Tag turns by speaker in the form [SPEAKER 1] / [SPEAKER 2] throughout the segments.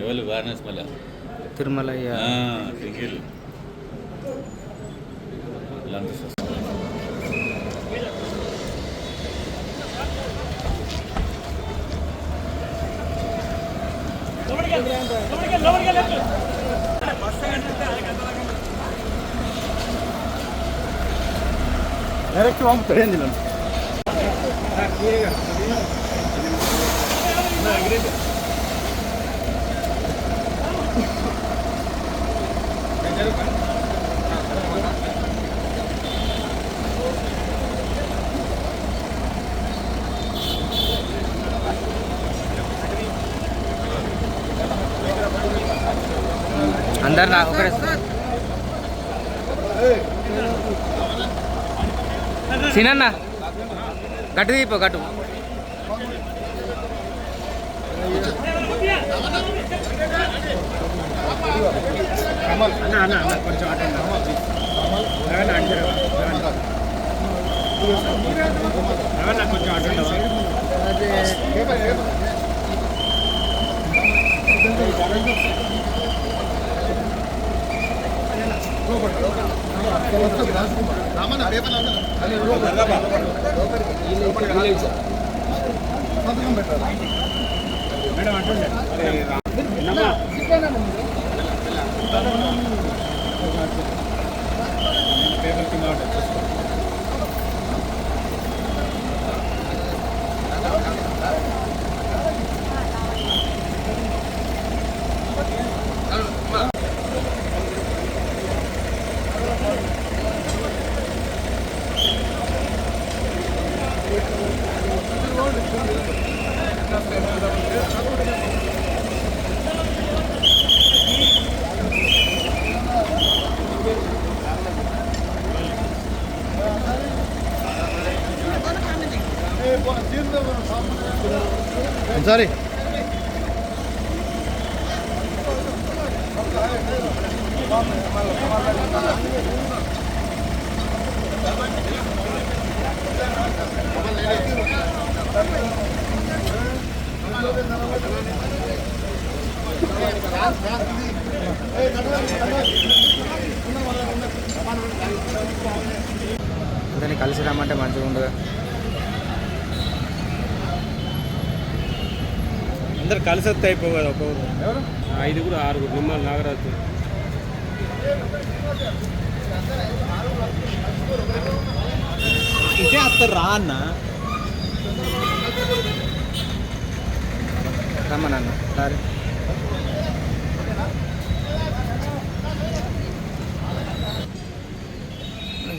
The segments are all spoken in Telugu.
[SPEAKER 1] ఎవరు వారణాసి మళ్ళా
[SPEAKER 2] తిరుమలయ్య
[SPEAKER 1] సింగిల్
[SPEAKER 2] డైరెక్ట్ పంపుతాడు ఏంది అందరు ఒకటే సీనన్న గట్టు తీపో గట్టు కొంచెం సారీ అందరినీ కలిసి రమ్మంటే మంచిగా ఉండదు. అందరు కలిసి వస్తే అయిపో కదా ఒక్కొక్కరు. ఎవరు 5 6 నిమ్మలు నాగరాజు ఇదే వస్తారు రా అన్న రమ్మనన్న సరే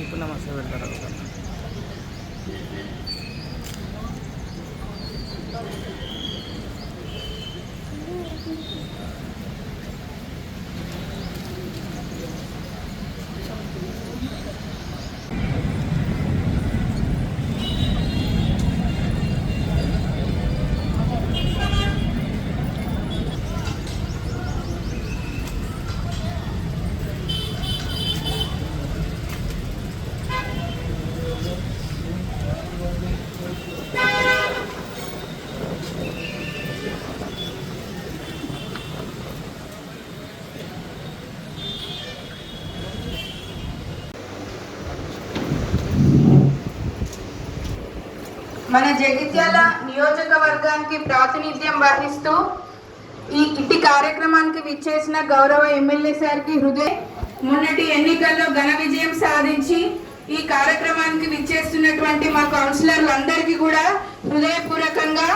[SPEAKER 2] ఇప్పుడు నమస్తే పెడతారు.
[SPEAKER 3] మన జగిత్యాల నియోజకవర్గానికి ప్రాతినిధ్యం వహిస్తూ ఇట్టి కార్యక్రమానికి విచ్చేసిన గౌరవ ఎమ్మెల్యే సార్కి మొన్నటి ఎన్నికల్లో ఘన విజయం సాధించి ఈ కార్యక్రమానికి విచ్చేస్తున్నటువంటి మా కౌన్సిలర్లు అందరికీ కూడా హృదయపూర్వకంగా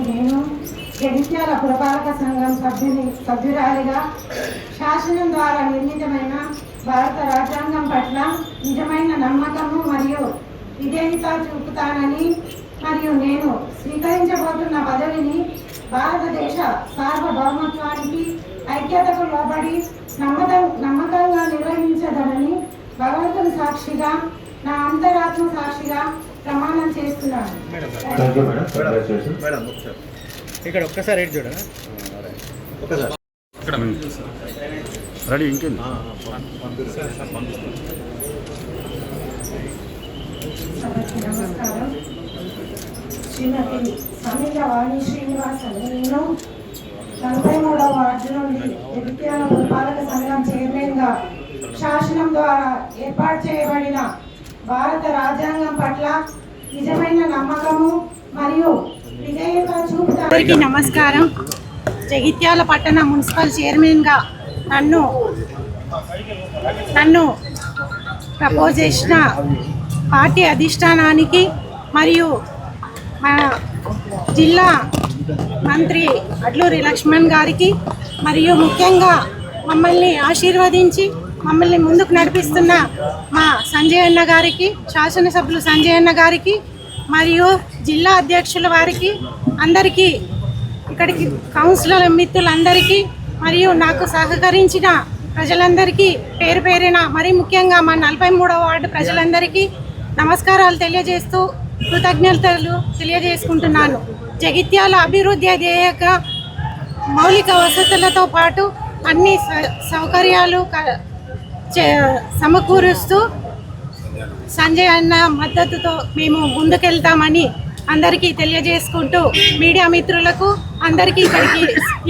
[SPEAKER 4] నేను జగిత్యాల పురపాలక సంఘం సభ్యురాలిగా శాసనం ద్వారా నిర్మితమైన భారత రాజ్యాంగం పట్ల నిజమైన నమ్మకము మరియు విధేయత చూపుతానని మరియు నేను స్వీకరించబోతున్న పదవిని భారతదేశ సార్వభౌమత్వానికి ఐక్యతకు లోబడి నమ్మకంగా నిర్వహించదనని భగవంతుని సాక్షిగా నా అంతరాత్మ సాక్షిగా ప్రమాణం చేస్తున్నాను.
[SPEAKER 2] ఇక్కడ ఒక్కసారి రేట్ చూడరా రెడీ ఇంకేంది
[SPEAKER 4] శ్రీమతి సమీర వాణి శ్రీనివాస్ అని నేను 43వ వార్డు నుండి జగిత్యాల పురపాలక సంఘం చైర్మన్గా శాసనం ద్వారా ఏర్పాటు చేయబడిన భారత రాజ్యాంగం పట్ల నిజమైన నమ్మకము మరియు విధేయత చూపుతాను.
[SPEAKER 1] నమస్కారం. జగిత్యాల పట్టణ మున్సిపల్ చైర్మన్గా నన్ను ప్రపోజ్ చేసిన పార్టీ అధిష్టానానికి మరియు మా జిల్లా మంత్రి అడ్లూరి లక్ష్మణ్ గారికి మరియు ముఖ్యంగా మమ్మల్ని ఆశీర్వదించి మమ్మల్ని ముందుకు నడిపిస్తున్న మా సంజయ్ అన్న గారికి, శాసనసభ్యులు సంజయ్ అన్న గారికి మరియు జిల్లా అధ్యక్షుల వారికి, అందరికీ, ఇక్కడికి కౌన్సిలర్ మిత్రులందరికీ మరియు నాకు సహకరించిన ప్రజలందరికీ పేరు పేరిన మరీ ముఖ్యంగా మా 43వ వార్డు ప్రజలందరికీ నమస్కారాలు తెలియజేస్తూ కృతజ్ఞతలు తెలియజేసుకుంటున్నాను. జగిత్యాల అభివృద్ధి ధ్యేయంగా మౌలిక వసతులతో పాటు అన్ని సౌకర్యాలు సమకూరుస్తూ సంజయ్ అన్న మద్దతుతో మేము ముందుకెళ్తామని అందరికీ తెలియజేసుకుంటూ మీడియా మిత్రులకు అందరికీ ఇక్కడికి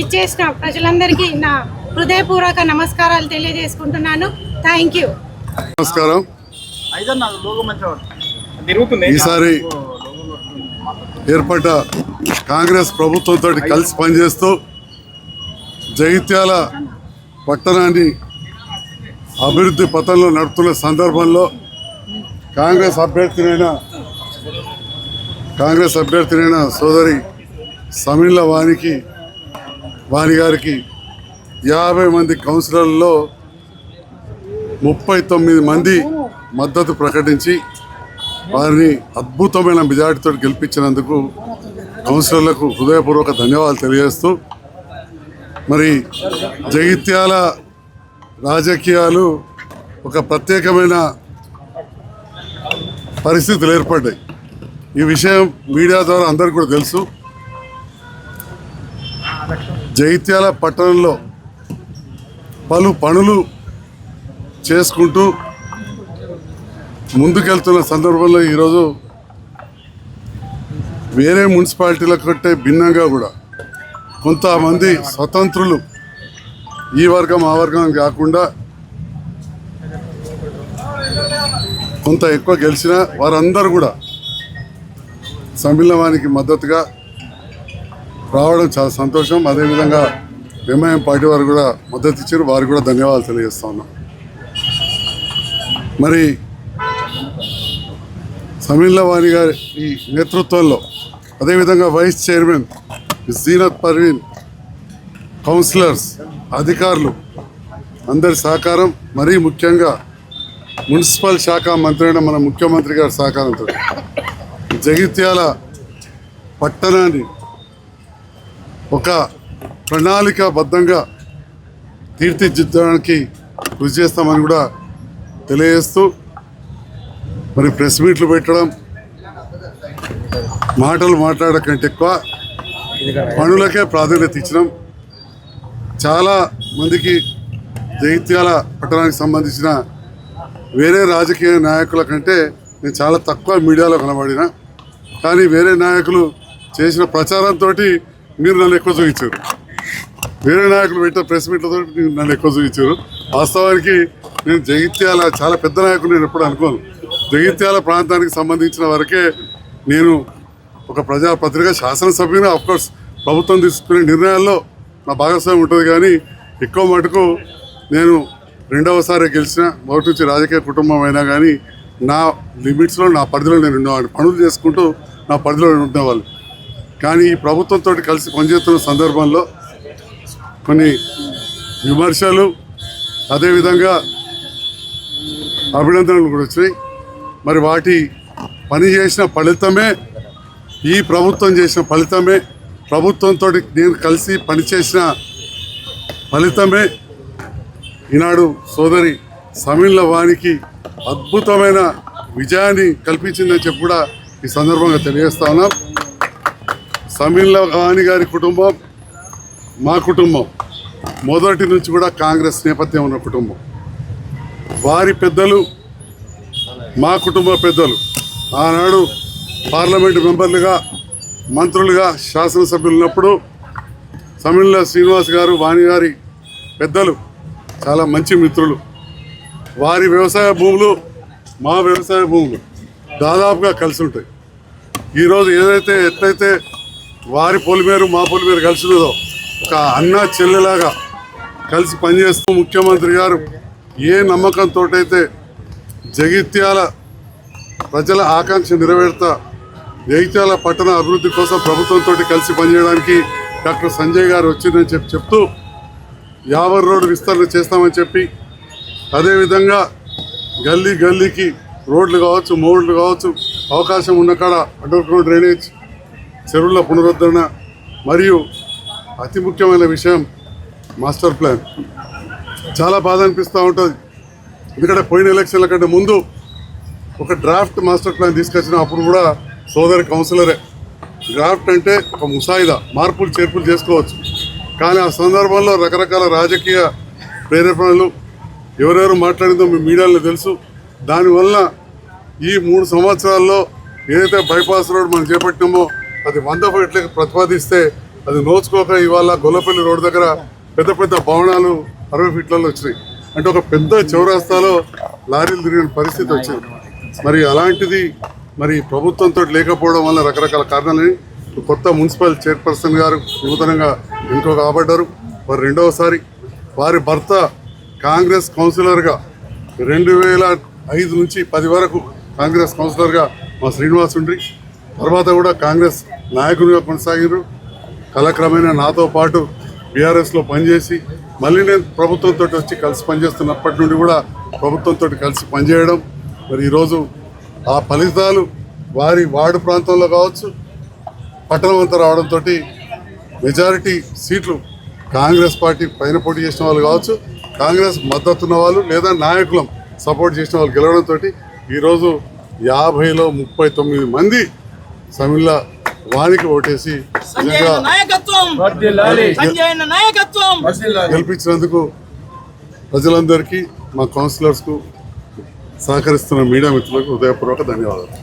[SPEAKER 1] ఇచ్చేసిన ప్రజలందరికీ నా హృదయపూర్వక నమస్కారాలు తెలియజేసుకుంటున్నాను. Thank you.
[SPEAKER 5] నమస్కారం. ఈసారి ఏర్పడ్డ కాంగ్రెస్ ప్రభుత్వంతో కలిసి పనిచేస్తూ జగిత్యాల పట్టణాన్ని అభివృద్ధి పథంలో నడుపుతున్న సందర్భంలో కాంగ్రెస్ అభ్యర్థినైన సోదరి సమీల వాణి గారికి 50 మంది కౌన్సిలర్లలో 39 మంది మద్దతు ప్రకటించి వారిని అద్భుతమైన మెజార్టీతో గెలిపించినందుకు కౌన్సిలర్లకు హృదయపూర్వక ధన్యవాదాలు తెలియజేస్తూ, మరి జగిత్యాల రాజకీయాలు ఒక ప్రత్యేకమైన పరిస్థితులు ఏర్పడ్డాయి. ఈ విషయం మీడియా ద్వారా అందరికీ కూడా తెలుసు. జగిత్యాల పట్టణంలో పలు పనులు చేసుకుంటూ ముందుకెళ్తున్న సందర్భంలో ఈరోజు వేరే మున్సిపాలిటీల కంటే భిన్నంగా కూడా కొంతమంది స్వతంత్రులు ఈ వర్గం ఆ వర్గం కాకుండా కొంత ఎక్కువ గెలిచిన వారందరూ కూడా సమ్మిళనానికి మద్దతుగా రావడం చాలా సంతోషం. అదేవిధంగా ఎంఐఎం పార్టీ వారు కూడా మద్దతు ఇచ్చారు, వారికి కూడా ధన్యవాదాలు తెలియజేస్తా ఉన్నాం. మరి సమీల వాణి గారి ఈ నేతృత్వంలో, అదేవిధంగా vice chairman Zeenat Parveen, councillors, అధికారులు అందరి సహకారం, మరీ ముఖ్యంగా మున్సిపల్ శాఖ మంత్రి అయిన మన ముఖ్యమంత్రి గారి సహకారంతో జగిత్యాల పట్టణాన్ని ఒక ప్రణాళికాబద్ధంగా తీర్చిదిద్దడానికి కృషి చేస్తామని కూడా తెలియజేస్తూ, మరి ప్రెస్ మీట్లు పెట్టడం, మాటలు మాట్లాడడం కంటే ఎక్కువ పనులకే ప్రాధాన్యత ఇచ్చినాం. చాలా మందికి జగిత్యాల పట్టణానికి సంబంధించిన వేరే రాజకీయ నాయకుల కంటే నేను చాలా తక్కువ మీడియాలో కనబడినా, కానీ వేరే నాయకులు చేసిన ప్రచారంతో మీరు నన్ను ఎక్కువ చూపించారు. వేరే నాయకులు పెట్టిన ప్రెస్ మీట్లతో నన్ను ఎక్కువ చూపించారు. వాస్తవానికి నేను జగిత్యాల చాలా పెద్ద నాయకులు నేను ఎప్పుడు అనుకోను. జగిత్యాల ప్రాంతానికి సంబంధించిన వరకే నేను ఒక ప్రజాపత్రిక శాసనసభ్యుని, ఆఫ్కోర్స్ ప్రభుత్వం తీసుకునే నిర్ణయాల్లో నా భాగస్వామ్యం ఉంటుంది, కానీ ఎక్కువ మటుకు నేను రెండవసారి గెలిచిన మొదటి నుంచి రాజకీయ కుటుంబం అయినా కానీ నా లిమిట్స్లో, నా పరిధిలో నేను ఉండేవాడిని. పనులు చేసుకుంటూ నా పరిధిలో ఉండేవాళ్ళు. కానీ ఈ ప్రభుత్వంతో కలిసి పనిచేస్తున్న సందర్భంలో కొన్ని విమర్శలు, అదేవిధంగా అభినందనలు కూడా వచ్చినాయి. మరి వాటి పని చేసిన ఫలితమే, ఈ ప్రభుత్వం చేసిన ఫలితమే, ప్రభుత్వంతో నేను కలిసి పనిచేసిన ఫలితమే ఈనాడు సోదరి సమీల వాణికి అద్భుతమైన విజయాన్ని కల్పించిందని చెప్పి కూడా ఈ సందర్భంగా తెలియజేస్తా ఉన్నాం. సమీల వాణి గారి కుటుంబం మా కుటుంబం మొదటి నుంచి కూడా కాంగ్రెస్ నేపథ్యం ఉన్న కుటుంబం. వారి పెద్దలు, మా కుటుంబ పెద్దలు ఆనాడు పార్లమెంటు మెంబర్లుగా మంత్రులుగా శాసనసభ్యులు ఉన్నప్పుడు సమిళ్ళ శ్రీనివాస్ గారు వాణి గారి పెద్దలు చాలా మంచి మిత్రులు. వారి వ్యవసాయ భూములు మా వ్యవసాయ భూములు దాదాపుగా కలిసి ఉంటాయి. ఈరోజు ఎట్లయితే వారి పొలిమేరు మా పొలిమేరు కలిసి ఉన్నదో ఒక అన్న చెల్లెలాగా కలిసి పనిచేస్తూ ముఖ్యమంత్రి గారు ఏ నమ్మకంతో అయితే జగిత్యాల ప్రజల ఆకాంక్ష నెరవేర్తా జగిత్యాల పట్టణ అభివృద్ధి కోసం ప్రభుత్వంతో కలిసి పనిచేయడానికి డాక్టర్ సంజయ్ గారు వచ్చిందని చెప్తూ యావర్ రోడ్డు విస్తరణ చేస్తామని చెప్పి, అదేవిధంగా గల్లీ గల్లీకి రోడ్లు కావచ్చు, మోడ్లు కావచ్చు, అవకాశం ఉన్న కాడ అండర్ గ్రౌండ్ డ్రైనేజ్, చెరువుల పునరుద్ధరణ, మరియు అతి ముఖ్యమైన విషయం మాస్టర్ ప్లాన్. చాలా బాధ అనిపిస్తూ ఉంటుంది. ఎందుకంటే పోయిన ఎలక్షన్ల కంటే ముందు ఒక డ్రాఫ్ట్ మాస్టర్ ప్లాన్ తీసుకొచ్చిన అప్పుడు కూడా సోదరి కౌన్సిలరే. డ్రాఫ్ట్ అంటే ఒక ముసాయిదా, మార్పులు చేర్పులు చేసుకోవచ్చు. కానీ ఆ సందర్భంలో రకరకాల రాజకీయ ప్రేరేపణలు ఎవరెవరు మాట్లాడిందో మీ మీడియాలో తెలుసు. దానివల్ల ఈ 3 సంవత్సరాల్లో ఏదైతే బైపాస్ రోడ్ మనం చేపట్టినామో అది 100 ఫీట్లకు ప్రతిపాదిస్తే అది నోచుకోక ఇవాళ గొల్లపల్లి రోడ్డు దగ్గర పెద్ద పెద్ద భవనాలు 60 ఫీట్లలో వచ్చినాయి. అంటే ఒక పెద్ద చౌరాస్తాలో లారీలు తిరిగిన పరిస్థితి వచ్చింది. మరి అలాంటిది మరి ప్రభుత్వంతో లేకపోవడం వల్ల రకరకాల కారణాలని కొత్త మున్సిపల్ చైర్పర్సన్ గారు నూతనంగా ఇంకో కాబడ్డారు. వారు రెండవసారి వారి భర్త కాంగ్రెస్ కౌన్సిలర్గా 2005 నుంచి 10 వరకు కాంగ్రెస్ కౌన్సిలర్గా మా శ్రీనివాస్ ఉండ్రి, తర్వాత కూడా కాంగ్రెస్ నాయకునిగా కొనసాగారు. కాలక్రమేణా నాతో పాటు బీఆర్ఎస్లో పనిచేసి మళ్ళీ నేను ప్రభుత్వంతో వచ్చి కలిసి పనిచేస్తున్నప్పటి నుండి కూడా ప్రభుత్వంతో కలిసి పనిచేయడం, మరి ఈరోజు ఆ ఫలితాలు వారి వార్డు ప్రాంతంలో కావచ్చు, పట్టణం అంతా రావడంతో మెజారిటీ సీట్లు కాంగ్రెస్ పార్టీ పైన పోటీ చేసిన వాళ్ళు కావచ్చు, కాంగ్రెస్ మద్దతున్న వాళ్ళు లేదా నాయకులం సపోర్ట్ చేసిన వాళ్ళు గెలవడంతో ఈరోజు 50లో 39 మంది సమిళ్ళ వానికి ఓటేసి గెలిపించినందుకు ప్రజలందరికీ, మా కౌన్సిలర్స్కు, సహకరిస్తున్న మీడియా మిత్రులకు హృదయపూర్వక ధన్యవాదాలు.